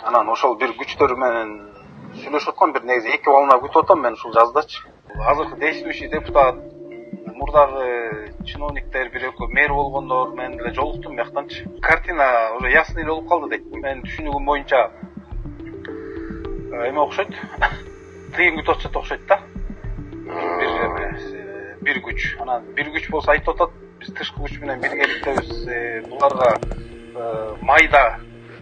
Анан ошол бир күчтөр менен сүйлөшүп аткан, бир негизи 2 балына күтүп атам мен ушул жаздачы. Азыркы действующий депутат, мурдагы чиновниктер, бир экөө мэр болгондор менен деле жолуктум бияктанчы. Картина уже ясный эле болуп калды дейт. Менин түшүнүгүм боюнча эме окшойт. Тыйын күтүп атышат окшойт да. Бир күч. Анан бир күч болсо айтып атат, биз тышкы күч менен биргеликтебиз, буларга майда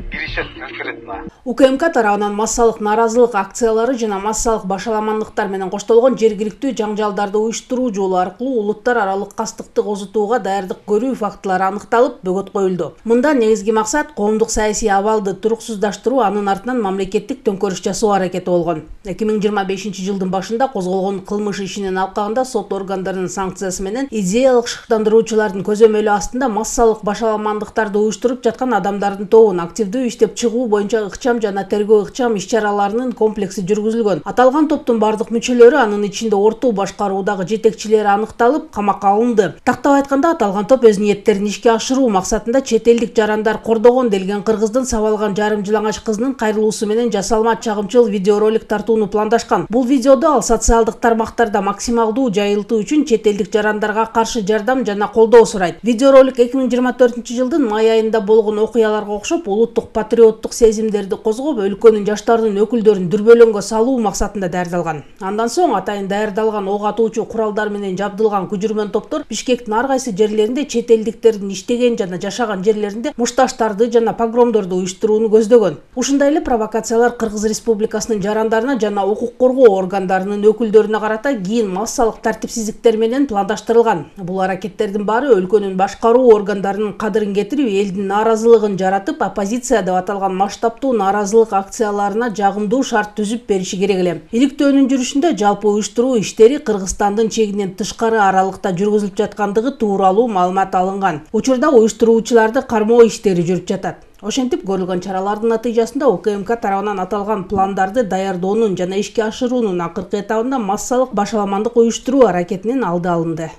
киришет конкретно. УКМК тарабынан массалык нааразылык акциялары жана массалык башаламандыктар менен коштолгон жергиликтүү жаңжалдарды уюштуруучу аркылуу улуттар аралык кастыкты козутууга даярдык көрүү фактылары аныкталып, бөгөт коюлду. Мында негизги максат коомдук саясий абалды туруксуздаштыруу, анын артынан мамлекеттик төңкөрүш жасоо аракети болгон. 2025-жылдын башында козголгон кылмыш ишинин алкагында сот органдарынын санкциясы менен идеялык шыктандыруучулардын көзөмөлү астында массалык башаламандыктарды уюштуруп жаткан адамдардын тобун активдүү иштеп чыгуу боюнча ыкчам жана тергөө ыкчам иш-чараларынын комплекси жүргүзүлгөн. Аталган топтун бардык мүчөлөрү, анын ичинде орту башкаруудагы жетекчилери аныкталып, камакка алынды. Тактап айтканда, аталган топ өз ниеттерин ишке ашыруу максатында чет элдик жарандар кордогон делген кыргыздын сабалган жарым жылаңач кызынын кайрылуусу менен жасалма чагымчыл видеоролик тартууну пландашкан. Бул видеодо ал социалдык тармактарда максималдуу жайылтуу үчүн чет элдик жарандарга каршы жардам жана колдоо сурайт. Видеоролик 2024-жылдын май айында болгон окуяларга окшоп, улуттук патриоттук сезимдерди козгоп, өлкөнүн жаштарынын өкүлдөрүн дүрбөлөңгө салуу максатында даярдалган. Андан соң атайын даярдалган ок атуучу куралдар менен жабдылган күжүрмөн топтор Бишкектин ар кайсы жерлеринде чет элдиктердин иштеген жана жашаган жерлеринде мушташтарды жана погромдорду уюштурууну көздөгөн. Ушундай эле провокациялар Кыргыз Республикасынын жарандарына жана укук коргоо органдарынын өкүлдөрүнө карата кийин массалык тартипсиздиктер менен пландаштырылган. Бул аракеттердин баары өлкөнүн башкаруу органдарынын кадырын кетирип, элдин нааразылыгын жаратып, оппозиция деп аталган масштабтуу нааразылык акцияларына жагымдуу шарт түзүп бериши керек эле. Иликтөөнүн жүрүшүндө жалпы уюштуруу иштери Кыргызстандын чегинен тышкары аралыкта жүргүзүлүп жаткандыгы тууралуу маалымат алынган. Учурда уюштуруучуларды кармоо иштери жүрүп жатат. Ошентип көрүлгөн чаралардын натыйжасында УКМК тарабынан аталган пландарды даярдоонун жана ишке ашыруунун акыркы этабында массалык башаламандык уюштуруу аракетинин алды алынды.